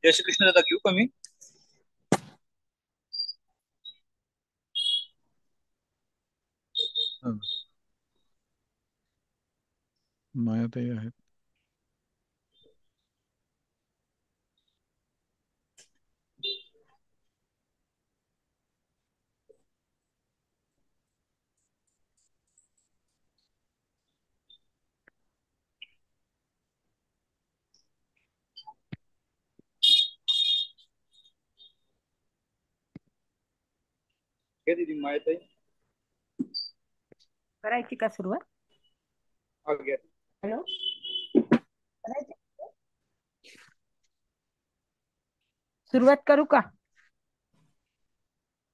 जय श्री कृष्ण दादा, घेऊ का मी? हा, मायाताई आहेत. घ्या दीदी माहिती आहे. करायची का सुरुवात? हा, घ्या. हॅलो, करायची? सुरुवात करू का?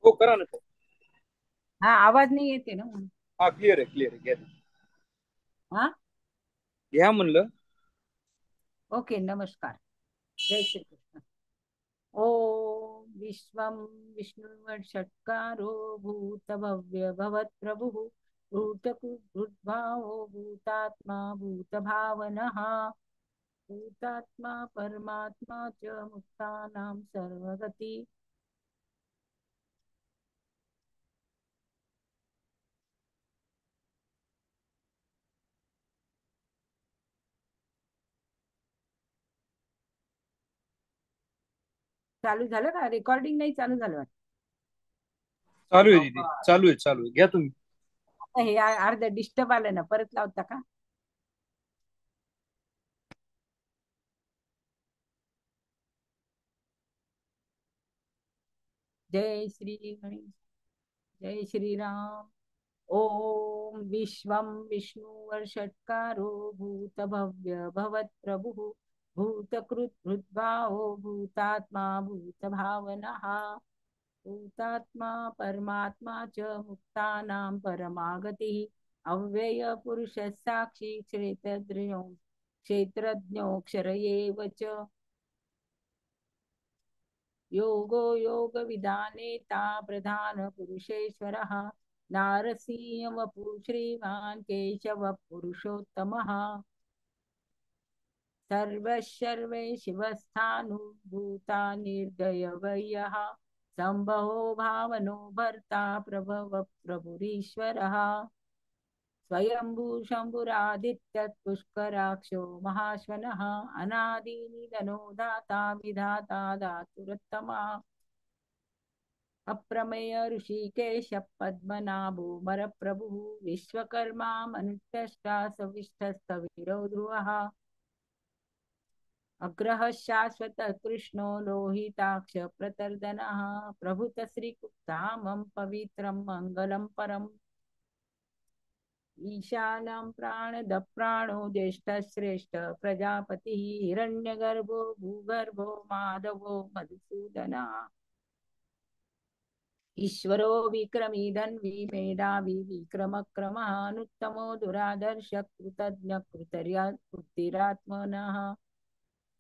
हो, करा ना सर. हा, आवाज नाही येते ना म्हणून. हा, क्लिअर आहे, क्लिअर आहे. घ्या दीदी. हा, घ्या म्हणलं. ओके. नमस्कार. जय श्री कृष्ण. ओम विश्वम विष्णुर्षट्कारो भूतभव्य भवत्प्रभुः भूतकृद्भावो भूतात्मा भूतभावनः भूतात्मा परमात्मा च मुक्तानां सर्वगति. चालू झालं का? रेकॉर्डिंग नाही चालू झालं वाटतं. चालू आहे दीदी, चालू आहे, चालू आहे. घ्या तुम्ही. आता हे अर्ध डिस्टर्ब आलं ना, परत लावता का? जय श्री गणेश. जय श्री राम. ओम विश्वं विष्णुर्षट्कारो भूतभव्य भवत्प्रभुः भूतकृद्भावो भूतात्मा भूतभावनः भूतात्मा परमात्मा च मुक्तानां परमागतिः अव्यय पुरुषः साक्षी क्षेत्रज्ञोऽक्षर एव च योगो योगविदानेता प्रधानपुरुषेश्वरः नारसिंहवपुः श्रीमान् केशवः पुरुषोत्तमः सर्वशर्वे शिवस्थानुभूता निर्दयवयः सम्भवो भावनो भर्ता प्रभव प्रभुरीश्वरः स्वयंभू शम्भुरादित्यः पुष्कराक्षो महाश्वनः अनादिनिधनो दाता विधाता धातुरुत्तमः अप्रमेय ऋषिकेश पद्मनाभो मरप्रभुः विश्वकर्मा मनुष्यष्टा सविष्ठस्तविरो ध्रुवः अग्रह शाश्वत कृष्णो लोहिताक्ष प्रतर्दनः प्रभुत श्रीकुप्तामं पवित्रं मङ्गलं परम् ईशानं प्राणदप्राणो ज्येष्ठश्रेष्ठ प्रजापतिः हिरण्यगर्भो भूगर्भो माधवो मधुसूदनः ईश्वरो विक्रमी धन्वी मेधावी विक्रमक्रमः अनुत्तमो दुरादर्श कृतज्ञ कृतिरात्मनः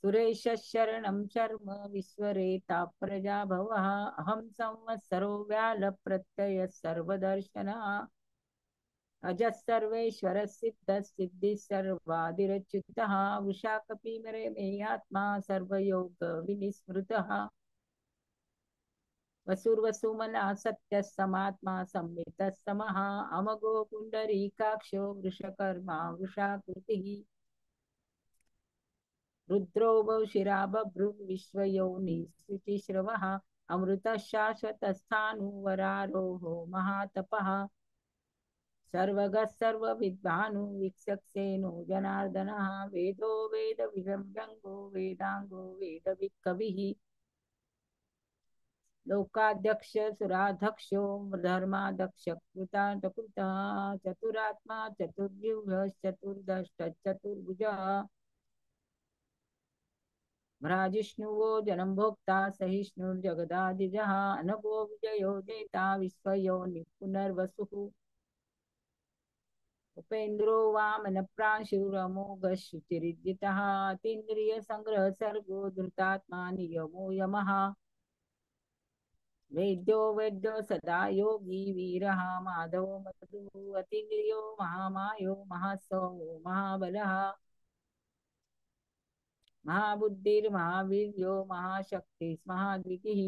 सुरेश शरणं शर्म विश्वरेता प्रजा भवः अहं संवत्सरो व्याल प्रत्यय सर्वदर्शनः अजः सर्वेश्वर सिद्ध सिद्धि सर्वादिरच्युतः वृषाकपिमरे मेयात्मा सर्वयोग विनिस्मृतः वसुर्वसुमना सत्य समात्मा संमित समः अमगो पुंडरीकाक्षो वृषकर्मा वृषाकृतिः रुद्रो बहुशिरा बभ्रुः विश्वयोनिः अमृतः शाश्वतस्थाणुवरारोहो महातपः सर्वगः सर्वविद्वानुवीक्षक्सेनो जनार्दनः वेदो वेदविभङ्गो वेदांगो वेदविकविः लोकाध्यक्ष सुराध्यक्षो धर्माध्यक्ष कृतान्तकृतः चतुरात्मा चतुर्व्यूह चतुर्दष्टचतुर्भुजः भ्राजिष्णुवो जनं भोक्ता सहिष्णुर्जगदादिजः अनघो विजयो जेता विश्वयोनिः पुनर्वसुः उपेन्द्रो वामन प्रांशुरमोघशुचिरिजितः अतीन्द्रिय संग्रह सर्गो धृतात्मा नियमो यमः वेद्यो वेद्यो सदा योगी वीरः माधवो मधुः अतीन्द्रियो महामायो महासौ महाबलः महाबुद्धिर्महावीर्यो महाशक्तिर्महाद्वितिः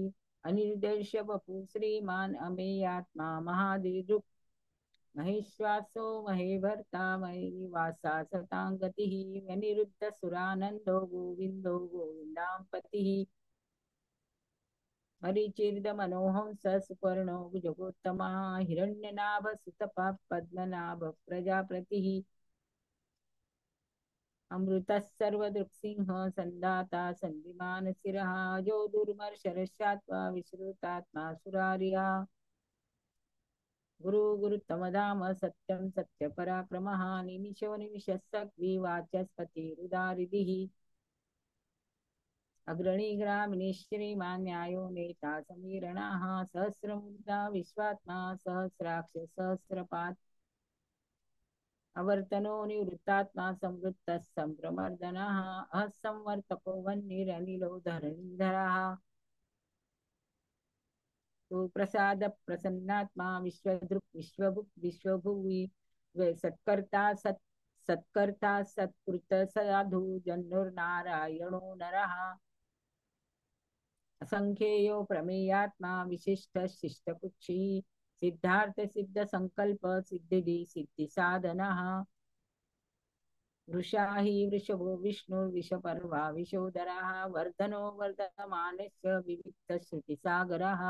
अनिर्देश्य वपुः श्रीमान् अमेयात्मा महाधीर् महेश्वासो महेभर्ता महीवासा सतां गतिः अनिरुद्ध सुरानन्दो गोविन्दो गोविन्दां पतिः मरीचिर्दमनोहंस सुपर्णो भुजगोत्तमः हिरण्यनाभ सुतपः पद्मनाभ प्रजापतिः अमृतः सर्वदृक्सिंह सन्दाता सन्धिमान शिरः जो दुर्मर्शरश्चात्मा विश्रुतात्मा सुरारिः गुरु गुरुतमधाम सत्यं सत्य पराक्रमः निमिषो निमिषस्सग्विवाचस्पतिरुदारिधिः अग्रणी ग्रामिणी श्रीमान् न्यायो नेता समीरणाः सहस्रमुद्रा विश्वात्मा सहस्राक्ष सहस्रपात् अवर्तनो निवृत्तात्मा संवृत्तः संभ्रमर्दनः असंवर्तको वह्निरनिलो धरणीधरः सुप्रसाद प्रसन्नात्मा विश्वदृक् विश्वभुक् विश्वभुवि सत्कर्ता सत्कर्ता सत्कृत साधु जन्नुर्नारायणो नरः असंख्येयो प्रमेयात्मा विशिष्ट शिष्टकुक्षी सिद्धार्थ सिद्ध संकल्प सिद्धिदी सिद्धि साधनः वृषा हि वृषभो विष्णुर्विषपर्वा विशोदरः वर्धनो वर्धमानस्य विविक्त श्रुतिसागरः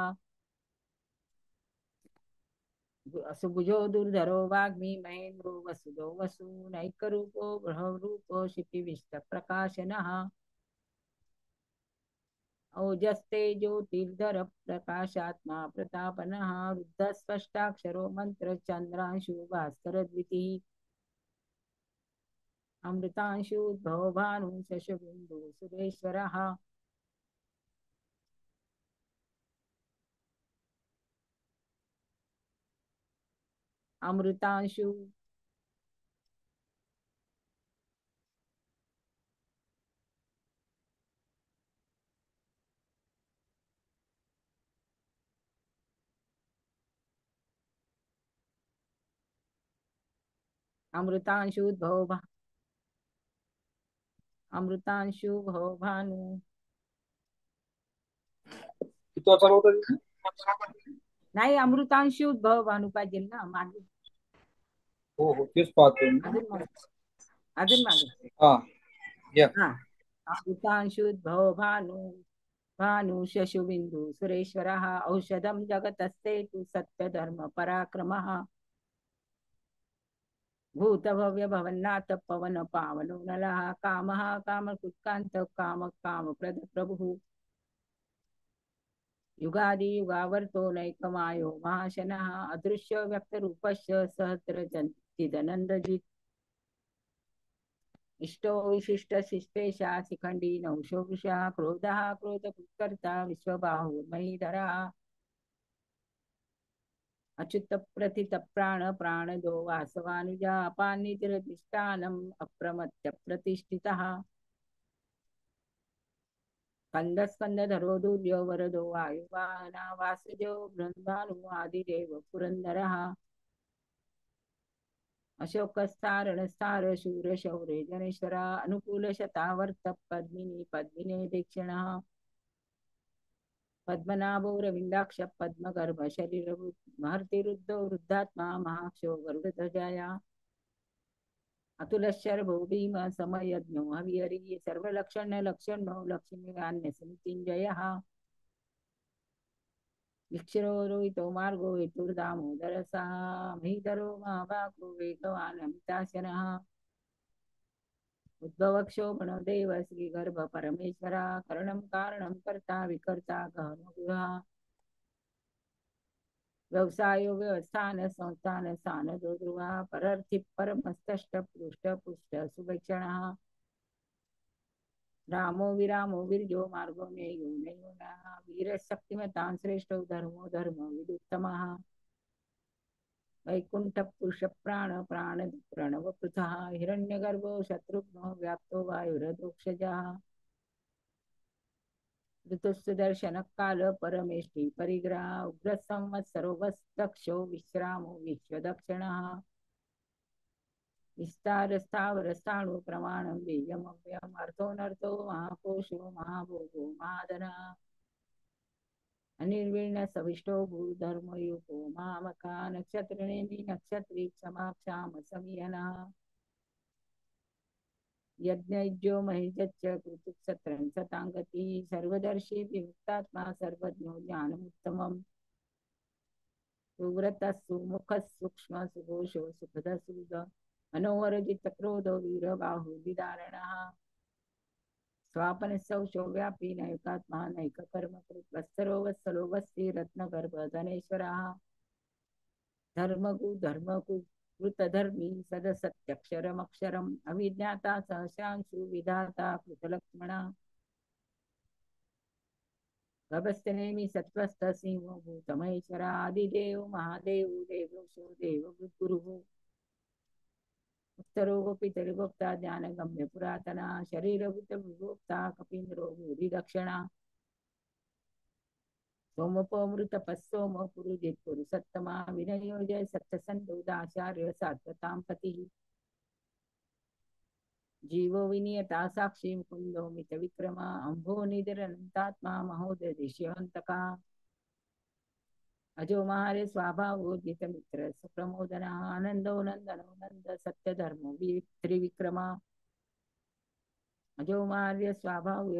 सुभुजो दुर्धरो वाग्मी महेन्द्रो वसुदो वसूनैकरूपो बृहरूपो क्षितिविष्ट प्रकाशनः ओजस्ते ज्योतिर्धर प्रकाशात्मा प्रतापनः रुद्ध स्पष्टाक्षरो मंत्र चंद्रांशु भास्कर द्वितीः अमृतांशुद्भव भानु शशबिंदु सुरेश्वरः अमृतांशु अमृतांशुद्भव अमृतांशु भव भानु किती वाजता होता तिथे? नाही अमृतांशुद्भव भानु पाहिजे ना मागे हो हो तेच पाहतोय मी. अजून मागे अजून मागे हा या. हा अमृतांशुद्भव भानु भानु शशुबिंदु सुरेश्वरः औषधं जगतस्ते तु सत्यधर्म पराक्रमः भूतभव्य भवन्नाथ पवन पावनो नलः कामः कामकृत्कान्त काम कामप्रद प्रभुः युगादि युगावर्तो नैकमायो महाशनः अदृश्य व्यक्तरूपस्य सहस्रचिदनन्दजित् इष्टो विशिष्ट शिष्टेशा शिखण्डी नौशो वृषः क्रोधः क्रोधकृत्कर्ता विश्वबाहुर्महीधरः अच्युत प्रथित प्राण प्राणदो वासवानुजा अपानितिरधिष्ठानम् अप्रमत्य प्रतिष्ठितः स्कंद स्कंदधरो दुर्यो वरदो वायुवाहना वासुदेव बृहन्भानु आदिदेव पुरंदरः अशोकस्तारणस्तार शूर शौर्य जनेश्वरा अनुकूल शतावर्त पद्मिनी पद्मिने दीक्षिणः पद्मनाभो रविन्दाक्ष पद्मगर्भ शरीर महर्तिरुद्धो वृद्धात्मा महाक्षो गरुडध्वजाया अतुलशर्भो भीम समयज्ञो हविहरि सर्वलक्षण लक्षणो लक्ष्मीवान्य समितिञ्जयः विक्षरो रोहितो मार्गो हेतुर्दामोदरसा महीधरो महाभागो वेगवान् अमिताशनः उद्भवक्षोभणो देव श्रीगर्भ परमेश्वरा करणं कारणं कर्ता विकर्ता गहनो व्यवसायो व्यवस्थान संस्थान सानदो ध्रुवा परर्थि परमस्तष्ट पृष्ठ पुष्ट सुभक्षणः रामो विरामो विर्जो मार्गो नेयो नयोनः वीरशक्तिमतां श्रेष्ठो धर्मो धर्म विदुत्तमः वैकुंठ पुरुष प्राण प्राण प्रणव पृथः हिरण्यगर्भो शत्रुघ्नो व्याप्तो वायुरदोक्षजः ऋतुसुदर्शन काल परमेष्टि परिग्रह उग्र संवत्सरो वस्तक्षो विश्रामो विश्वदक्षिणः विस्तार स्थावर स्थाणु प्रमाणं बीजमव्ययम् अर्थोऽनर्थो महाकोशो महाभोगो महाधना अनिर्विण्ण सविष्टो भूधर्मयुगो मामका नक्षत्रिणेमि नक्षत्री समाक्षाम समीयना यज्ञज्ञो महिजच्च कृतुक्षत्रं सतांगति सर्वदर्शी विमुक्तात्मा सर्वज्ञो ज्ञानमुत्तमम् सुव्रतः सुमुखः सूक्ष्म सुघोषो सुखदः सुहृद मनोहरजित क्रोधो वीरबाहु विदारणः स्वापनसौशो व्यापी नैकात्मा नैककर्मकृत् वत्सरो वत्सलो वस्ति रत्नगर्भधनेश्वरः धर्मगु धर्मगु कृतधर्मी सदसत्यक्षरमक्षरम् अविज्ञाता सहस्रांशु विधाता कृतलक्ष्मणा गभस्तनेमि सत्त्वस्थ सिंहो भूतमहेश्वर आदिदेव महादेव देवोशो देवगुरुः उत्तरो पितृगुप्ता ज्ञानगम्य पुरातना शरीरभूत विभोक्ता कपीन्द्रो भूरिदक्षिणा सोमोपमृतपस्सोम पुरुजित् पुरुषत्तमा विनयो जय सत्यसन्धुदाचार्य सात्वतां पतिः जीवो विनियता साक्षी मुकुंदो मित विक्रमा अंभो निधरनंतात्मा महोदय दिश्यवंतका अजो महारे स्वभावो जित मित्र सुप्रमोदना आनंदो नंदनो नंद सत्य धर्मो त्रिविक्रमा अजो महार्य स्वभाव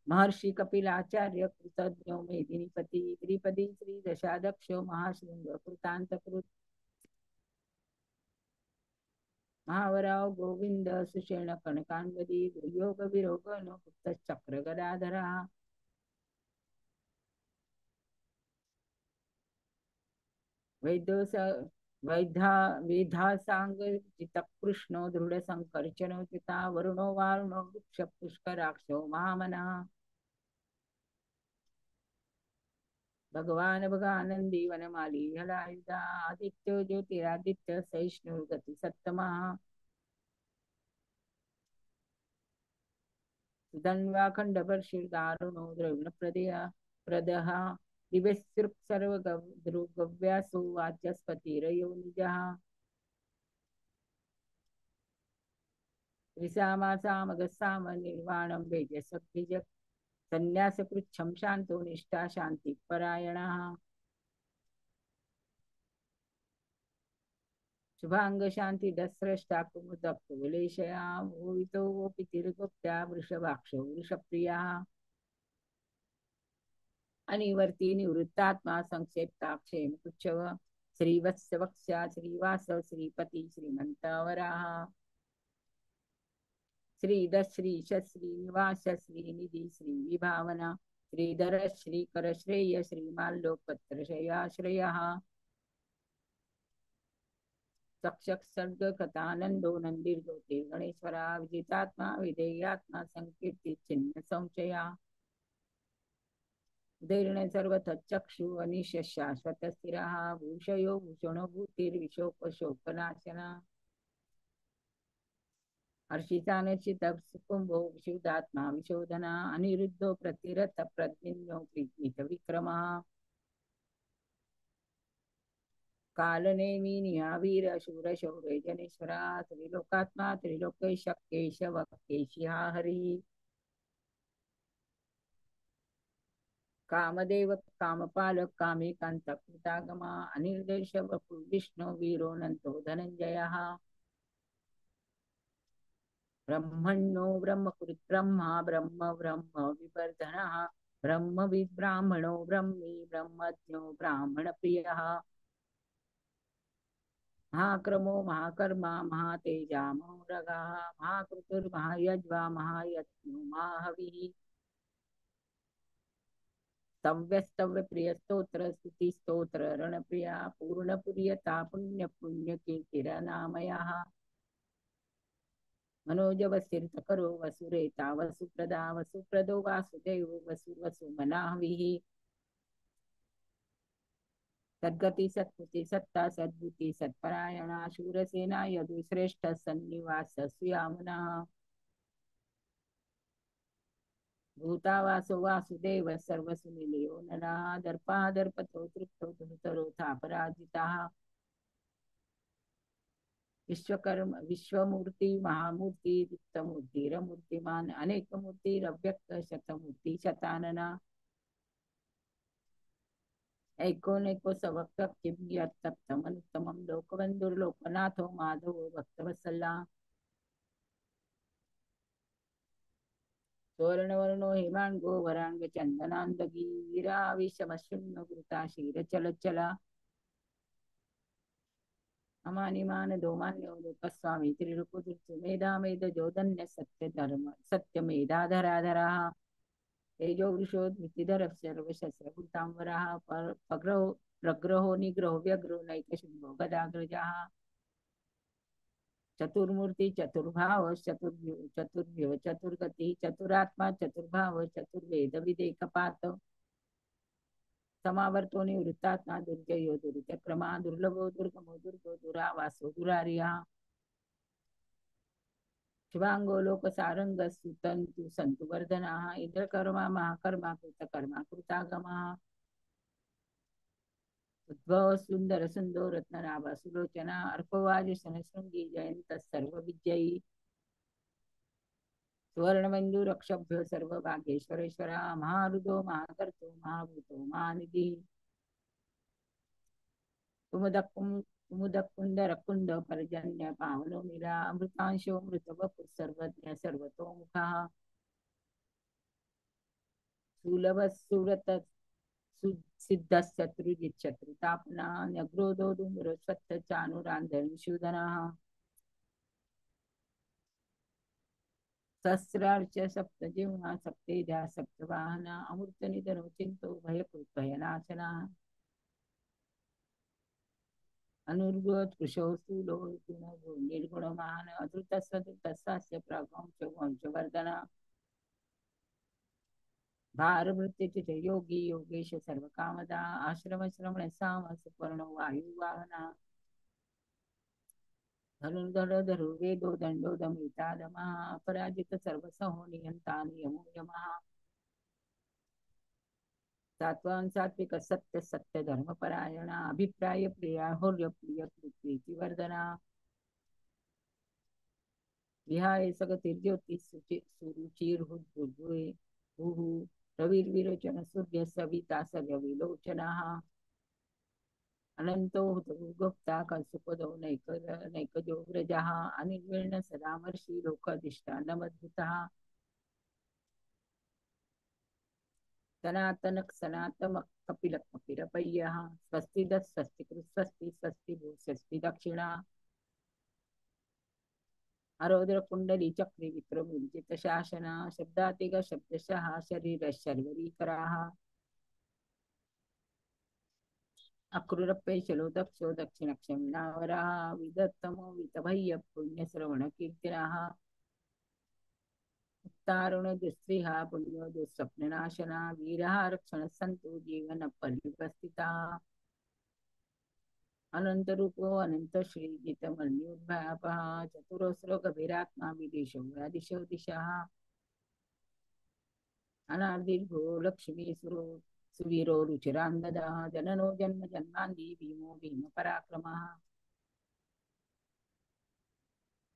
महर्षि कपिलाचार्य कृतज्ञो मेदिनीपति त्रिपदी श्री दशादक्षो महाशृंग कृतांतकृत महावराव गोविंद सुषेण कनकांगदी योग विरोग नो गुप्त चक्र गदाधरा वैद्योस वैधा वेधासांग जित कृष्णो दृढ़ संकर्षणो चिता वरुणो वारुणो वृक्ष पुष्कराक्षो महामना भगवान भगानंदी वनमाली हलायुधा आदित्यो ज्योतिरादित्य सहिष्णुर्गति सत्तमा सुधन्वाखंड वर्षिर्दारुणो द्रविण प्रदः दिव्यसृक् सर्वगव्यासो वाचस्पतिरयो निजः त्रिसामासामगसाम निर्वाणं वेजसद्विज संन्यासकृच्छं शान्तो निष्ठा शान्तिपरायणः शुभांग शांति दस्रष्टा कुमुद कुलेशया मोहितो वोपि तिरुगुप्त्या वृषभाक्षो वृषप्रिया अनिवर्ती निवृत्तात्मा संक्षेप्ताक्षेम कुच्छव श्रीवत्सवक्ष्या श्रीवासव श्रीपति श्रीमंतावराः श्रीदश श्रीश श्रीनिवास श्रीनिधि श्री विभावना श्रीधर श्रीकर श्रेय श्रीमाल्लोकपत्रशयाश्रयः सक्षक सर्ग कथानंदो नंदीर्ज्योति गणेश्वरा विजितात्मा विधेयात्मा संकीर्ति चिन्ह संशया उदैर्ण सर्वथ चक्षु अनिश शाश्वत स्थिरः भूषयो भूषणो भूतिर्विशोक शोकनाशना हर्षितानचित कुंभो विशुद्धात्मा विशोधना अनिरुद्धो प्रतिरथ प्रद्युम्नो प्रीत विक्रमः कालनेमी निहावीर शूर शौर्य जनेश्वरा त्रिलोकात्मा त्रिलोकेश केशव केशिहा हरि कामदेव कामपालक कामिकांत कृतागमा अनिर्देश वपु विष्णु वीरो नंतो धनंजयः ब्रह्मण्यो ब्रह्मकृत ब्रह्मा ब्रह्म ब्रह्म विवर्धनः ब्रह्मविद् ब्राह्मणो ब्रह्मी ब्रह्मज्ञो ब्राह्मण प्रियः महाक्रमो महाकर्मा महातेजा महारगा महाकृतुर्महायज्वा महायज्ञो महाहविः स्तव्य प्रिय स्तोत्र स्तुति स्तोत्र रणप्रिया पूर्ण प्रियता पुण्य पुण्य कीर्तिरनामयः मनोजवस्तीर्थ करो वसुरेता वसुप्रदा वसुप्रदो वासुदेव वसुमनाहविः सद्गति सत्पुति सत्ता सद्बुद्धि सत्परायणा शूरसेना यदुश्रेष्ठ सन्निवास सुयामुना भूतावासो वासुदेव सर्वसुनिलयो नना दर्पादर्पतो तृप्तो धृतरो थापराजिताः विश्वकर्म विश्वमूर्ती महामूर्ती दीप्तमूर्तिरमूर्तिमान अनेकमूर्तिरव्यक्त शतमूर्ती शतानना ऐकोनेको सवक्त किम यत्तमनुत्तमं लोकबंधुर्लोकनाथो माधवो भक्तवत्सला सुवर्णवर्णो हेमांगो वरांग चंदनांदगी वीराविशमशून्य कृता क्षीरचलचला अमानिमान दोमान्यो लोकस्वामी त्रिलोकदुर्सु मेधामेध जोधन्य सत्यमेधाधराधरा तेजो वृषोधृतिधर सर्वशस्त्रभूतांबरा प्रग्रहो निग्रहो व्यग्रो नैकशृंगो गदाग्रजाः चतुर्मूर्ति चतुर्भाव चतुर्भ्यो चतुर्गति चतुरात्मा चतुर्भाव चतुर्वेद विदेकपात समावर्तो निवृत्तात्मा दुर्जयो दुर्चक्रमा दुर्लभो दुर्गमो दुर्गो दुरावासो दुरारिया शिवांगो लोकसारंग सुतंतु संतु वर्धनाः इंद्रकर्मा महाकर्मा कृतकर्मा कृतागमाः उद्भव सुंदर सुंदो रत्ननाभा सुलोचना अर्पवाज शनशृंगी जयंत सर्व विजयी सुवर्णबंधु रक्षभ्यो सर्व भाग्येश्वरेश्वरा महारुदो महाकर्तो महाभूतो महानिधि कुमुदकुंद रकुंड पर्जन्य पावनो मीरा अमृतांशो मृतवपु सर्वज्ञ सर्वतोमुखः सुलभ सुरत सिद्धशत्रुजित शत्रुतापना न्यग्रोधो धूम्रो स्वत्थ चानुरांधन शूदनाः सहस्रार्च सप्तजिह्वा सप्तेजा सप्तवाहना अमृतनिधनो चिन्तो भयकृत भयनाशना अनुर्गत कृशो स्थूलो गुणो निर्गुणमान अधृतस्वधृतस्वास्य प्रागंश वंशवर्धना भारवृत्ति योगी योगेश सर्वकामदा आश्रम श्रवण साम सुपर्णो वायुवाहना धनुर्धर धरु वेदो दंडो दमिता दमा अपराजित सर्वसहो नियंता नियमो यमः सात्वान सात्विक सत्य सत्य धर्म परायणा अभिप्राय प्रिया हौर्य प्रिय प्रीति वर्धना विहाय सगतिर्ज्योति सुरुचिर्हुद्भुर्भुवे भूः रविर्विरोचन सूर्य सविता सर्वविलोचनाः अनंतो गुप्ता कल्सुपदो नैकजो व्रजः अनिर्विण्ण सदामर्षि लोकाधिष्ठानमद्भुतः सनातन सनातम कपिल कपिरपय्यः स्वस्ति दत् स्वस्ति कृत् स्वस्ति स्वस्ति भू स्वस्ति दक्षिणा अरोद्र कुंडली चक्री विक्रमोर्जित शासना शब्दातिग शब्दशः शरीर शर्वरीकराः अक्रूरप्यशलो दक्षो दक्षिणक्षमिणावराः विदत्तमो वितभय्य पुण्यश्रवण कीर्तिनाः तारुण दुस्त्रिहा पुण्यो दुःस्वप्ननाशना वीरः रक्षण सन्तु जीवन परिवस्थिता अनंत रूपो अनंत श्री जितमन्युर्भयपः चतुरस्रो गभीरात्मा विदेशो व्यादिशो दिशः अनादिर्भो लक्ष्मी सुरो सुवीरो रुचिरांगदः जननो जन्म जन्मान्धि भीमो भीम पराक्रमः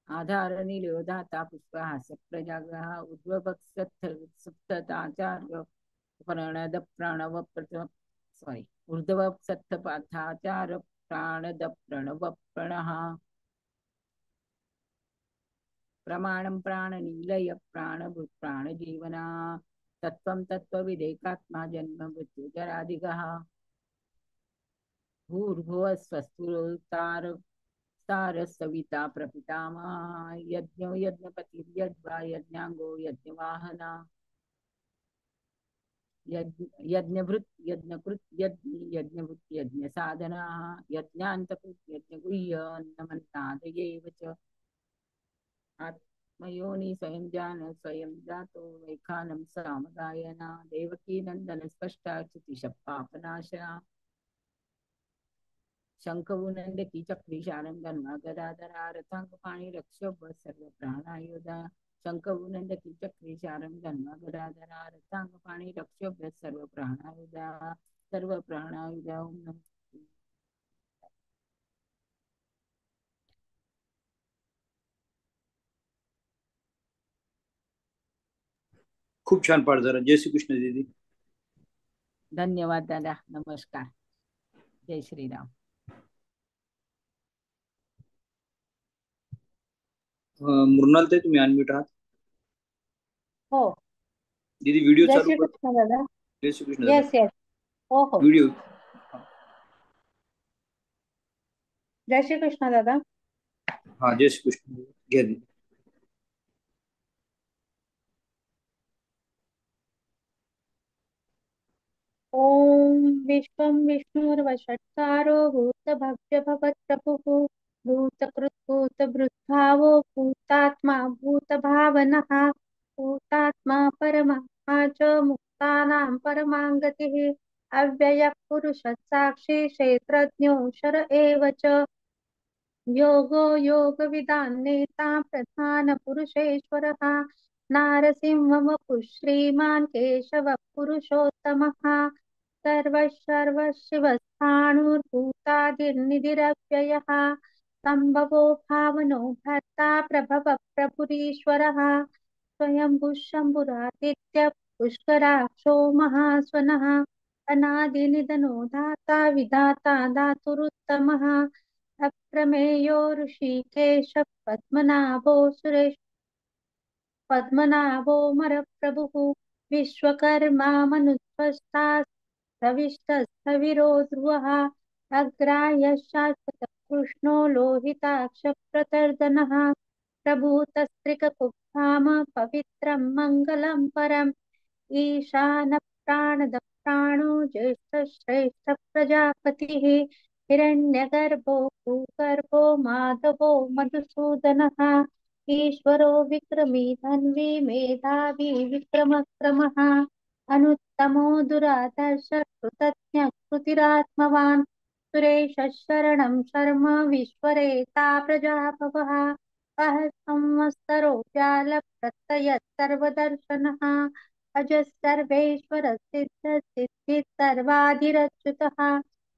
आधार नीलोदाता पुष्पहास्य प्रजाग्रह उद्भवत्सप्तताचार्य प्रणद प्रणव सॉरी ऊर्ध्व सप्तपाठाचार प्राणद प्रणव प्रणः प्रमाणं प्राणनीलय प्राणभूत प्राणजीवना तत्त्वं तत्त्वविदेकात्मा जन्म मृत्यु जरादिगः भूर्भुवः स्वस्तिरोतार तारसविता प्रपितामह यज्ञो यज्ञपतिर्यज्वा यज्ञांगो यज्ञवाहना यज्ञभृत यज्ञकृत यज्ञभृत यज्ञ साधना यज्ञान्तकृत यज्ञगुह्य अन्नमन्नादयेव च आत्मयोनि स्वयं जान स्वयं जातो वैखानं सामगायना देवकी नंदन स्पष्टा च्युतिशपापनाशना शंखवुनंदकी चक्री शारंगन्मा गदाधरा रथांगपाणि रक्षोभ सर्व प्राणायुधा शंखवुनंदकी चक्री शारंगन्मा गदाधरा रथांगपाणि रक्षोभ सर्व प्राणायुधा सर्व प्राणायुधा ओम नमः खूप छान पाठ झाला. जय श्री कृष्ण दीदी. धन्यवाद दादा. नमस्कार. जय श्रीराम. मृणाल ताई तुम्ही अनम्यूट आहात. हो. दीदी व्हिडिओ जय चालू श्री कर. कृष्ण दादा. जय श्री कृष्ण दादा. Yes yes. हो हो. व्हिडिओ. जय श्री कृष्ण दादा. हा जय श्री कृष्ण. घ्या दीदी. ओम विश्वं विष्णुर्वषट्कारो भूतभव्य भवत्प्रभुः भूतकृत् भूतभृद्भावो भूतात्मा भूतभावनः भूतात्मा परमात्मा च मुक्तानां परमां गतिः अव्ययः पुरुषः साक्षी क्षेत्रज्ञोऽक्षर एव च योगो योगविदां नेता प्रधानपुरुषेश्वरः नारसिंहवपुः श्रीमान् केशवः पुरुषोत्तमः सर्वशिवस्थाणुर्भूतादिर्निधिरव्ययः सम्भवो भावनो भर्ता प्रभवः प्रभुरीश्वरः स्वयंभुः शम्भुरादित्य पुष्कराक्षो महास्वनः अनादिनिधनो धाता विधाता धातुरुत्तमः अप्रमेयो ऋषिकेश पद्मनाभो सुरेश पद्मनाभो मरप्रभुः विश्वकर्मा मनुष्वस्ता सविष्टस्थविरो ध्रुवः अग्राह्यः शाश्वतः कृष्णो लोहिताक्षप्रतर्दनः प्रभूतस्त्रिककुब्धाम पवित्रं मङ्गलं परम् ईशानः प्राणद प्राणो ज्येष्ठश्रेष्ठ प्रजापतिः हिरण्यगर्भो भूगर्भो माधवो मधुसूदनः ईश्वरो विक्रमी धन्वी मेधावी विक्रमक्रमः अनुत्तमो दुराधर्ष कृतज्ञ कृतिरात्मवान् सुरेशः शरणं शर्म विश्वरेता प्रजापवः अह संवत्सरो व्यालप्रत्ययः सर्वदर्शनः अजः सर्वेश्वरः सिद्धः सिद्धिः सर्वाधिरच्युतः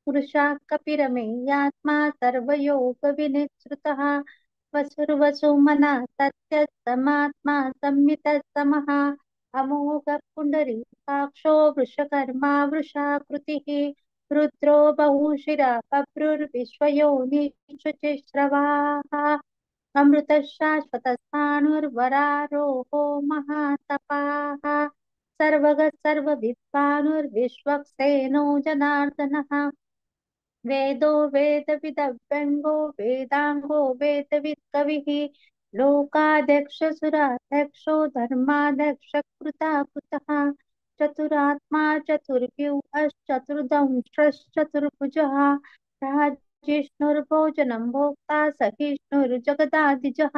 पुरुषः कपिरमेयात्मा सर्वयोगविनिश्रुतः वसुर्वसुमनः सत्यः समात्मा संमितः समः अमोघः पुण्डरीकाक्षो वृषकर्मा वृषाकृतिः रुद्रो बहुशिरा बभ्रुर्विश्वयोनिषुचिश्रवाः अमृतः शाश्वतस्थाणुर्वरारोहो महातपाः सर्वगः सर्वविद्वानुर्विश्वक्सेनो जनार्दनः वेदो वेदविदव्यङ्गो वेदाङ्गो वेदवित्कविः लोकाध्यक्षसुराध्यक्षो धर्माध्यक्षकृताकृतः चतुरात्मा चतुर्व्यूहश्चतुर्दंष्ट्रश्चतुर्भुजः राजिष्णुर्भोजनं भोक्ता सहिष्णुर्जगदादिजः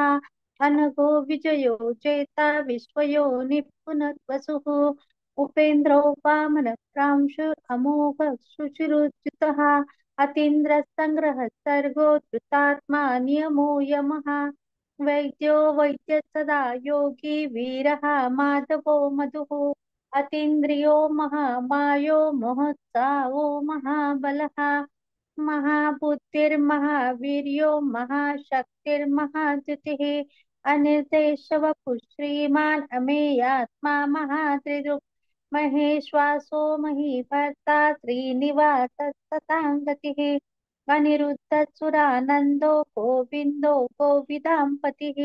अनघो विजयो जेता विश्वयोनिः पुनर्वसुः उपेन्द्रो वामनप्रांशुरमोघः शुचिरुचितः अतीन्द्रसङ्ग्रहः सर्गो धृतात्मा नियमो यमः वैद्यो वैद्यः सदा योगी वीरः माधवो मधुः अतीन्द्रियो महामायो महोत्साहो महाबलः महाबुद्धिर्महावीर्यो महाशक्तिर्महाद्युतिः अनिर्देशवपुः श्रीमान् अमेयात्मा महात्रिदुः महेश्वासो महीभर्ता श्रीनिवासस्तथाङ्गतिः अनिरुद्धसुरानन्दो गोविन्दो गोविदाम्पतिः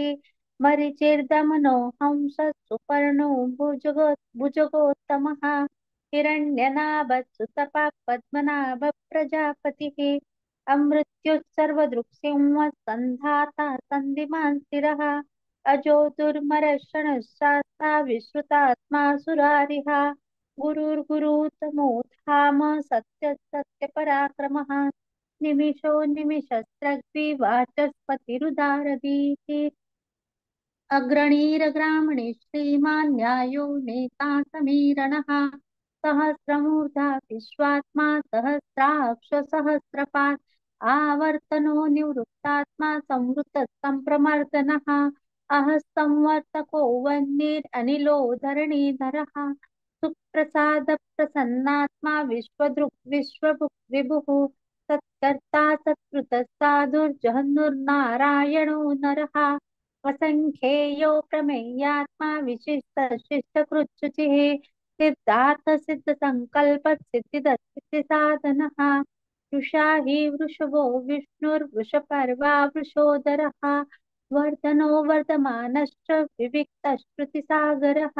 मरिचिर्दमनो हंसः सुपर्णो भुजगोत्तमः हिरण्यनाभः पद्मनाभ प्रजापतिः अमृत्युः सर्वदृक्सिंह सन्धाता सन्धिमान् स्थिरः अजो दुर्मरशनः शास्ता विश्रुतात्मा सुरारिः गुरुर्गुरुतमो धाम सत्य सत्यपराक्रमः निमिषो निमिषस्रग्विवाचस्पतिरुदारधीः अग्रणीरग्रामणे श्रीमान् न्यायो नेता समीरणः सहस्रमूर्धा विश्वात्मा सहस्राक्ष सहस्रपात् आवर्तनो निवृत्तात्मा संवृत सम्प्रमर्दनः अहः संवर्तको वह्निरनिलो धरणीधरः सुप्रसाद प्रसन्नात्मा विश्वदृक् विश्वभुक् विभुः सत्कर्ता सत्कृतः साधुर्जहन्नुर्नारायणो नरः असंख्येयो प्रमेयात्मा विशिष्ट शिष्टकृच्छुचिः सिद्धार्थ सिद्ध संकल्प सिद्धिदत्त साधनः वृषा हि वृषभो विष्णुर्वृषपर्वा वृषोदरः वर्धनो वर्धमानश्च विविक्तश्रुतिसागरः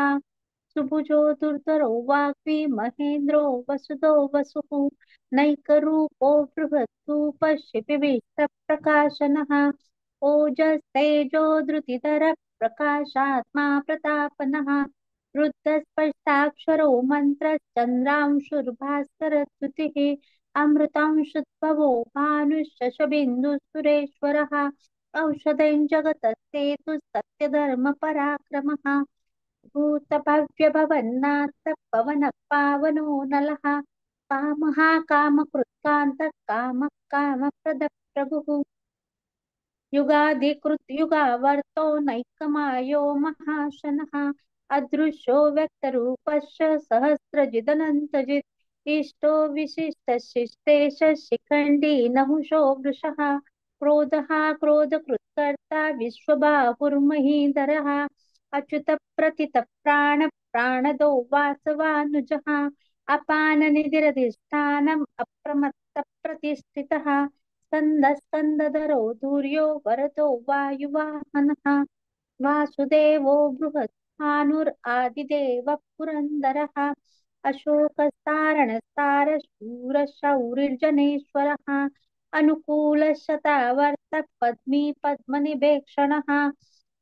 सुभुजो दुर्धरो वाग्मी महेन्द्रो वसुदो वसुः नैकरूपो बृहद्रूपः प्रकाशनः ओजस्तेजो धृतिधरः प्रकाशात्मा प्रतापनः रुद्रस्पष्टाक्षरो मन्त्रश्चन्द्रांशुर्भास्करस्तुतिः अमृतांशुद्भवो भानुश्शशबिन्दुसुरेश्वरः औषधं जगतस्तेतु सत्यधर्मपराक्रमः भूतभव्यभवन्नाथ पवनः पावनो नलः कामः कामकृत्कान्तः कामः कामप्रदः प्रभुः युगाधिकृत युगावर्तो नैकमायो महाशनः अदृश्यो व्यक्तरूपश्च सहस्रजिदनन्तजित् इष्टो विशिष्टशिष्टेश शिखण्डी नहुषो वृषः क्रोधः क्रोधकृत्कर्ता विश्वबाहुर्महीधरः अच्युत प्रथित प्राणदो वासवानुजः अपाननिधिरधिष्ठानम् अप्रमत्त प्रतिष्ठितः स्कन्दधरो धूर्यो वरदो वायुवाहनः वासुदेवो बृहत्भानुरादिदेवः पुरन्दरः अशोकस्तारणस्तार शूरशौरिर्जनेश्वरः अनुकूलशतावर्त पद्मी पद्मनिभेक्षणः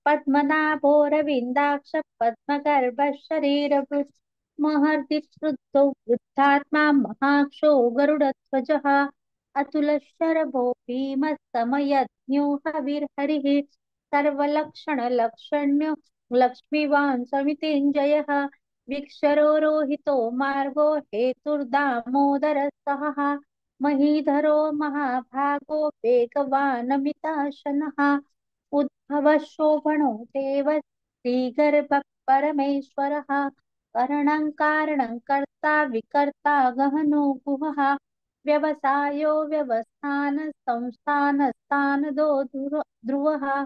पद्मनाभोरविन्दाक्ष पद्मगर्भः शरीरभृत् महर्दिवृद्धो वृद्धात्मा महाक्षो गरुडध्वजः अतुलशरभो भीमस्तमयज्ञो हविर्हरिः सर्वलक्षणलक्षण्यो लक्ष्मीवान् समितिञ्जयः विक्षरो रोहितो मार्गो हेतुर्दामोदरसहः महीधरो महाभागो वेगवानमिताशनः उद्भवः शोभनो देवः श्रीगर्भः परमेश्वरः करणं कारणं कर्ता विकर्ता गहनो गुहः व्यवसायो व्यवस्थान संस्थान स्थानदो ध्रुवः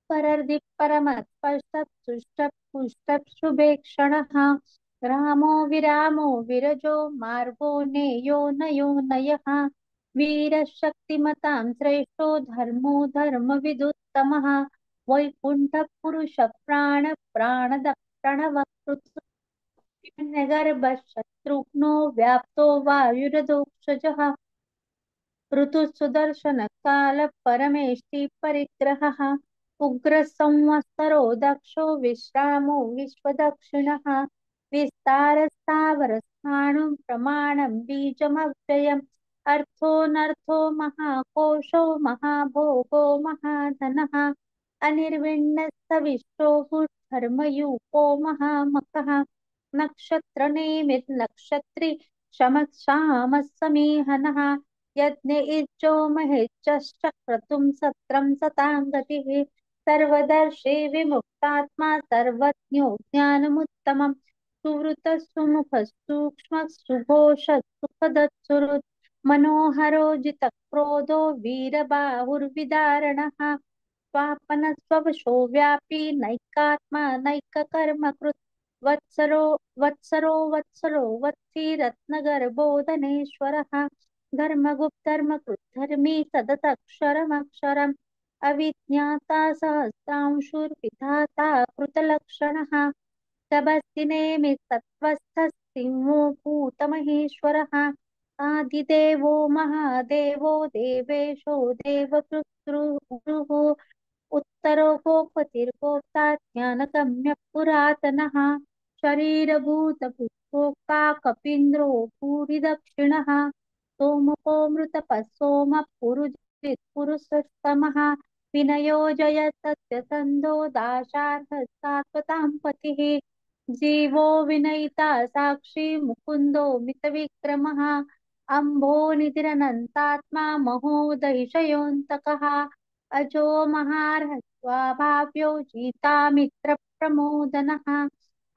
परर्दि परमस्पर्शः सुष्ठः पुष्टः शुभेक्षणः रामो विरामो विरजो मार्गो नेयो नयो नयः वीरशक्तिमतां श्रेष्ठो धर्मो धर्मविदुत्तमः वैकुण्ठः पुरुष प्राण प्राणद प्रणवकृत् गर्भः शत्रुघ्नो व्याप्तो वायुरधोक्षजः ऋतुः सुदर्शन काल परमेष्टि परिग्रहः उग्रः संवत्सरो दक्षो विश्रामो विश्वदक्षिणः विस्तारस्थावरस्थाणुं प्रमाणं बीजमव्ययम् अर्थोऽनर्थो महाकोशो महाभोगो महाधनः अनिर्विण्णस्तविष्टो धर्मयूपो महामखः नक्षत्रनेमित् नक्षत्री शमक्षामः समीहनः यज्ञ इज्जो महेज्जश्च क्रतुं सत्रं सतां गतिः सर्वदर्शी विमुक्तात्मा सर्वज्ञो ज्ञानमुत्तमम् सुवृतः सुमुखः सूक्ष्मः सुघोषः सुखदः मनोहरो जितक्रोधो वीरबाहुर्विदारणः स्वापनस्ववशो व्यापी नैकात्मा नैककर्मकृत् वत्सरो वत्सी रत्नगर्भोदनेश्वरः धर्मगुप्तर्मकृद्धर्मी सदसक्षरमक्षरम् अविज्ञाता सहस्रांशुर्विधाता कृतलक्षणः तपस्विनेमि सत्त्वस्थः सिंहो भूतमहेश्वरः आदिदेवो महादेवो देवेशो देवकृत्रुः उत्तरो गोपतिर्गोप्ता ज्ञानगम्य पुरातनः शरीरभूतभुक्ता कपीन्द्रो भूरिदक्षिणः सोमको मृतपः सोमः पुरुषस्तमः विनयो जय सत्यसन्धो दाशार्हः सात्वतां पतिः जीवो विनयिता साक्षी मुकुन्दो मितविक्रमः अम्भो निधिरनन्तात्मा महोदयिषयोऽन्तकः अजो महार्ह स्वाभाव्यो जितामित्रप्रमोदनः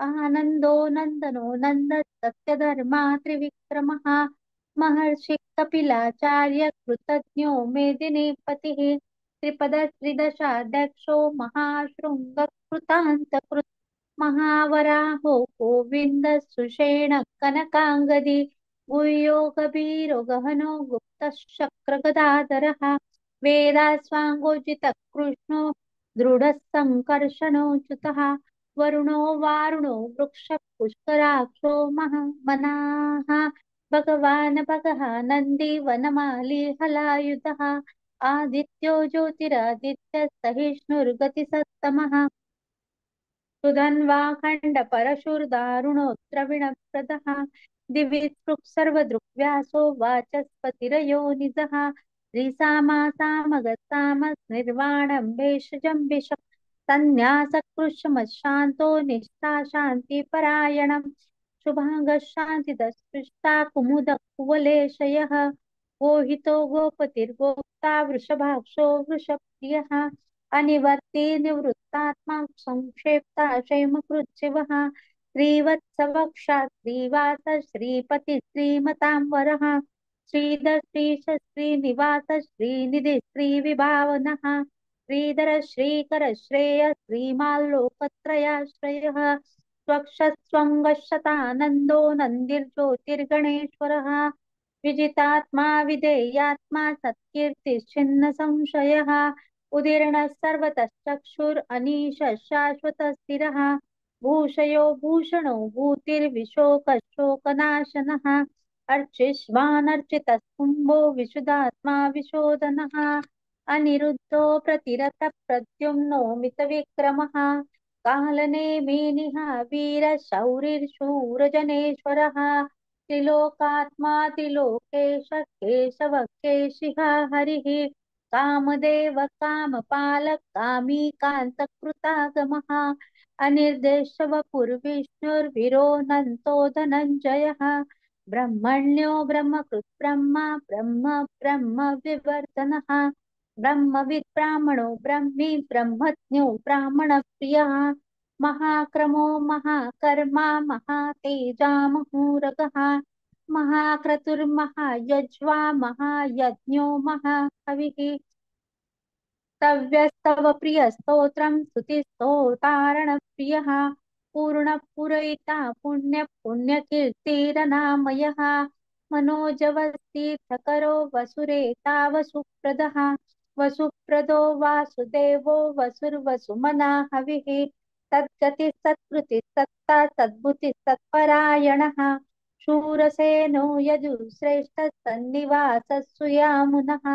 आनन्दो नन्दनो नन्द सत्यधर्मा त्रिविक्रमः महर्षि कपिलाचार्य कृतज्ञो मेदिनीपतिः त्रिपदश्रीदशाध्यक्षो महाशृङ्गकृतान्तकृत् महावराहो गोविन्द सुषेण कनकाङ्गदी गुह्यो गभीरो गहनो गुप्तशक्रगदाधरः वेदास्वाङ्गोचितः कृष्णो दृढः सङ्कर्षणोच्युतः वरुणो वारुणो वृक्षः पुष्कराक्षो मनाः भगवान् भगः नन्दी वनमाली हलायुधः आदित्यो ज्योतिरादित्य सहिष्णुर्गतिसत्तमः सुधन्वा खण्डपरशुर्दारुणोऽत्रविणप्रदः दिवि स्पृक् सर्वदृग्व्यासो वाचस्पतिरयो निजः श्रीसामासामगसामस्निर्वाणं भेषजं विशक् सन्न्यासकृशमशान्तो निष्ठा शान्तिपरायणम् शुभाङ्गः शान्तिदस्पृष्टा कुमुदः कुवलेशयः गोहितो गोपतिर्गोप्ता वृषभाक्षो वृषप्रियः अनिवर्ती निवृत्तात्मा संक्षेप्ता शैमकृच्छिवः श्रीवत्सवक्षा श्रीवास श्रीपति श्रीमतांवरः श्रीधर श्रीश श्रीनिवास श्रीनिधि श्रीविभावनः श्रीधर श्रीकर श्रेय श्रीमाल्लोकत्रयाश्रयः स्वक्षस्वङ्गशतानन्दो नन्दिर्ज्योतिर्गणेश्वरः विजितात्मा विधेयात्मा सत्कीर्तिश्चिन्न संशयः उदीर्णः सर्वतश्चक्षुरनीश शाश्वत स्थिरः भूषयो भूषणो भूतिर्विशोकशोकनाशनः अर्चिष्वानर्चितस्तुम्भो विशुद्धात्मा विशोधनः अनिरुद्धो प्रतिरतः प्रद्युम्नो मितविक्रमः कालनेमिनिः वीरशौरिर्शूरजनेश्वरः त्रिलोकात्मा त्रिलोकेश केशव केशिः हरिः कामदेव कामपालक कामी कान्तकृतागमः अनिर्देशवपुर्विष्णुर्विरोनन्तो धनञ्जयः ब्रह्मण्यो ब्रह्मकृत् ब्रह्मा ब्रह्म ब्रह्म विवर्तनः ब्रह्मविद् ब्राह्मणो ब्रह्मी ब्रह्मज्ञो ब्राह्मणप्रियः महाक्रमो महाकर्मा महातेजामहूरगः महाक्रतुर्महायज्वा महायज्ञो महाकविः तव्यस्तव प्रियस्तोत्रं स्तुतिस्तोतारणप्रियः पूर्णपुरयिता पुण्यकीर्तिरनामयः मनोजवस्तीर्थकरो वसुरेता वसुप्रदः वसुप्रदो वासुदेवो वसुर्वसुमना हविः तद्गति सत्कृति सत्ता सद्बुद्धि सत्परायणः शूरसेनो यजुश्रेष्ठ सन्निवासः सुयामुनः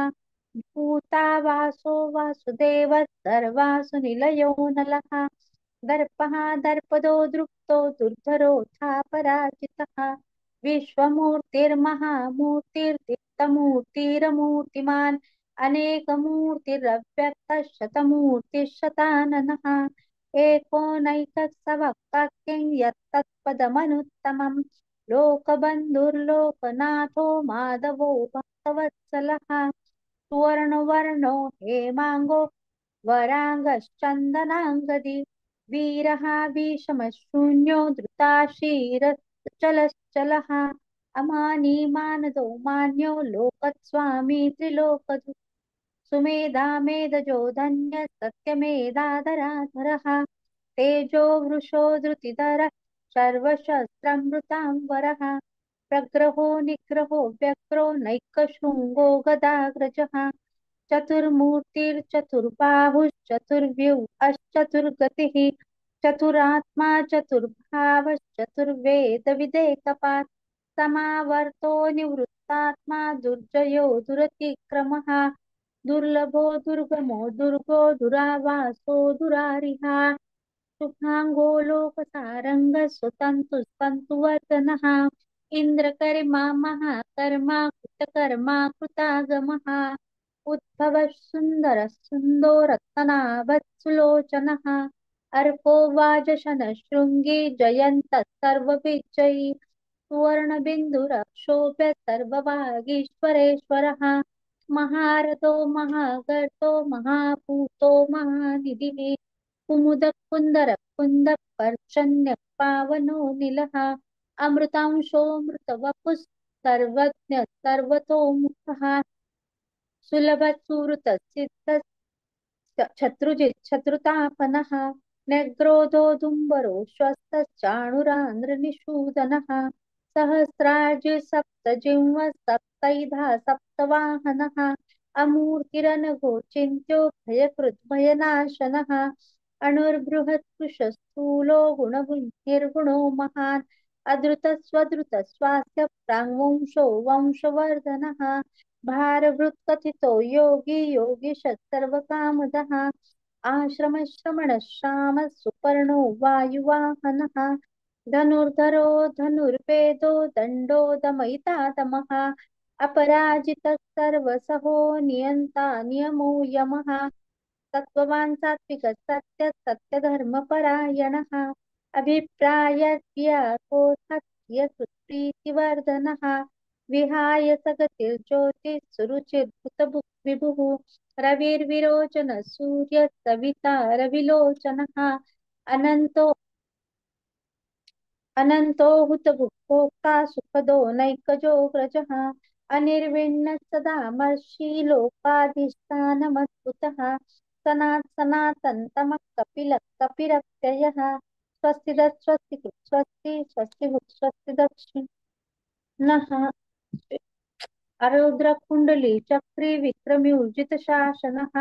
भूतावासो वासुदेवः सर्वासु निलयो नलः दर्पः दर्पदो दृप्तो दुर्धरोऽथापराजितः विश्वमूर्तिर्महामूर्तिर्दीप्तमूर्तिरमूर्तिमान् अनेकमूर्तिरव्यक्तः शतमूर्तिः एकोनैकः सवक्ताख्यं यत्तत्पदमनुत्तमम् लोकबन्धुर्लोकनाथो माधवो भक्तवत्सलः सुवर्णवर्णो हेमाङ्गो वराङ्गश्चन्दनाङ्गदी वीरः भीषमशून्यो धृताशीरश्चलश्चलः अमानी मानदो मान्यो लोकस्वामी त्रिलोकदु सुमेधा मेधजो धन्य सत्यमेधाधराधरः तेजो वृषो धृतिधरः सर्वशस्त्रमृतांबरः प्रग्रहो निग्रहो व्यग्रो नैकशृङ्गो गदाग्रजः चतुर्मूर्तिर्चतुर्बाहुश्चतुर्व्यूहश्चतुर्गतिः चतुरात्मा चतुर्वेदविदेकपात् समावर्तो निवृत्तात्मा दुर्जयो दुरतिक्रमः दुर्लभो दुर्गमो दुर्गो दुरावासो दुरारिहा शुभांगो लोकसारंग स्वतंतु तंतुवर्तनः इंद्रकर्मा महाकर्मा कृतकर्मा कृतागमः उद्भवः सुंदर सुंदो रत्नाभः अर्को वाजशन शृंगी जयंत सर्वविजयी सुवर्णबिन्दुरक्षोभ्य सर्ववागीश्वरेश्वरः महारथो महागर्तो महापूतो महानिधिः कुमुद कुंदर कुंद पर्जन्य पावनो नीलः अमृतांशो मृतवपुः सर्वज्ञ सर्वतोमुखः सुलभ सुहृत सिद्ध शत्रुजित शत्रुतापनः न्यग्रोधो दुम्बरो श्वस्तश्चाणुरान्द्रनिषूदनः सहस्रार्जुः सप्तजिह्वः सप्तैधा सप्तवाहनः अमूर्तिरनघो चिन्त्यो भयकृद्भयनाशनः अणुर्बृहत्कृशस्थूलो गुणगुणिर्गुणो महान् अद्रुतस्वद्रुतस्वास्य प्राङ्वंशो वंशवर्धनः भारभृत्कथितो योगी योगीशः सर्वकामदः आश्रमश्रमणश्यामः सुपर्णो वायुवाहनः धनुर्धरो धनुर्वेदो दण्डो दमयिता दमः अपराजितः सर्वसहो नियन्ता नियमो यमः सत्त्ववान् सात्विकः सत्यः सत्यधर्मपरायणः अभिप्रायव्याकोऽर्थप्रियसुप्रीतिवर्धनः विहाय सगतिर्ज्योतिः सुरुचिर्भूतविभुः रविर्विरोचनः सूर्यः सविता रविलोचनः अनन्तो अनन्तो हुतभुक्ता सुखदो नैकजोऽग्रजः अनिर्विण्णः सदामर्षि लोकाधिष्ठानमद्भुतः सनातनतमः कपिलः कपिरव्ययः स्वस्तिदः स्वस्तिकृत् स्वस्ति स्वस्तिभुक् स्वस्ति दक्षिणः अरौद्रकुण्डली चक्री विक्रमी ऊर्जितशासनः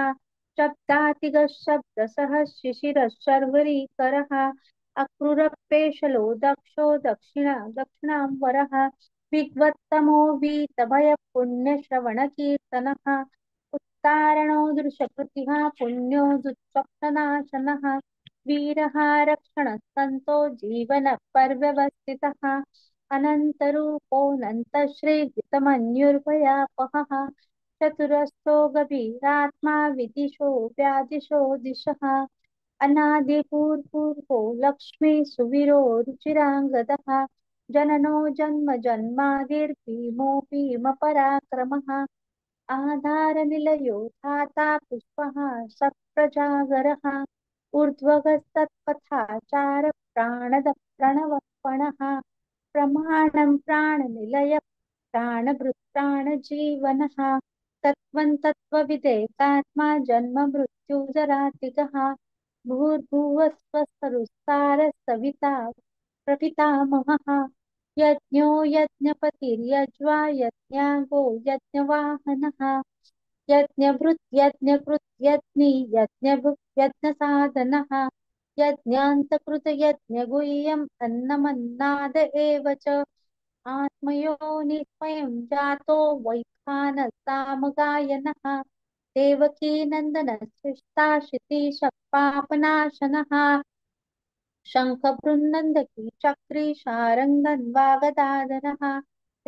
शब्दातिगः शब्दसः शिशिरः शर्वरीकरः अक्रूरपेशलो दक्षो दक्षिणाम्बरः विद्वत्तमो वीतभयपुण्यश्रवणकीर्तनः उत्तारणो दृशकृतिः पुण्यो दुःस्वप्ननाशनः वीरः रक्षणः सन्तो जीवनपर्यवस्थितः अनन्तरूपोऽनन्तश्रीजितमन्युर्भयापहः चतुरस्थो गभीरात्मा विदिशो व्यादिशो दिशः अनादिपूर्वो लक्ष्मी सुवीरो रुचिराङ्गदः जननो जन्म जन्मादिर्भीमो भीमपराक्रमः आधारनिलयो धाता पुष्पः सप्रजागरः ऊर्ध्वगस्तत्पथाचार प्राणद प्रणवपणः प्रमाणं प्राणनिलय प्राणभृत् प्राणजीवनः तत्त्वं तत्त्वविदेकात्मा जन्म मृत्युजरातिगः भूर्भुवस्वस्तरुस्तारः सविता प्रपितामहः यज्ञो यज्ञपतिर्यज्वा यज्ञागो यज्ञवाहनः यज्ञभृत् यज्ञकृत् यज्ञी यज्ञभुक् यज्ञसाधनः यज्ञान्तकृत यज्ञगुह्यम् अन्नमन्नाद एव च आत्मयोनिस्वयं जातो वैखानसामगायनः देवकीनन्दनः सृष्टाशितीशः पापनाशनः शङ्खबृन्नन्दकी चक्री शारङ्गन्वागदाधरः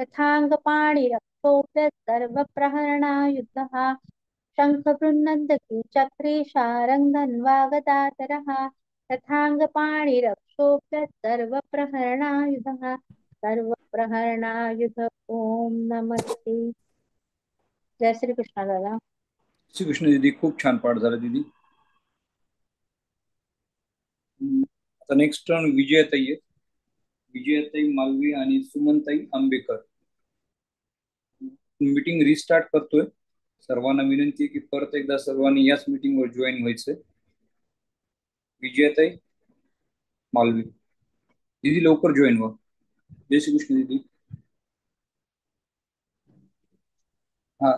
यथाङ्गपाणिरक्षोभ्य सर्वप्रहरणायुधः शङ्खबृन्नन्दकी चक्री शारङ्गन्वागदाधरः यथाङ्गपाणिरक्षोभ्य सर्वप्रहरणायुधः सर्वप्रहरणायुध ओम नमस्ते. जय श्री कृष्ण दादा. श्री कृष्ण दीदी, खूप छान पाठ झाला दीदी. आता नेक्स्ट टर्न विजयाताई आहे. विजयाताई मालवी आणि सुमनताई आंबेकर. मीटिंग रिस्टार्ट करतोय. सर्वांना विनंती आहे की परत एकदा सर्वांनी याच मीटिंगवर जॉईन व्हायचंय. विजयाताई मालवी दीदी लवकर जॉईन व्हा. जय श्री कृष्ण दीदी. हा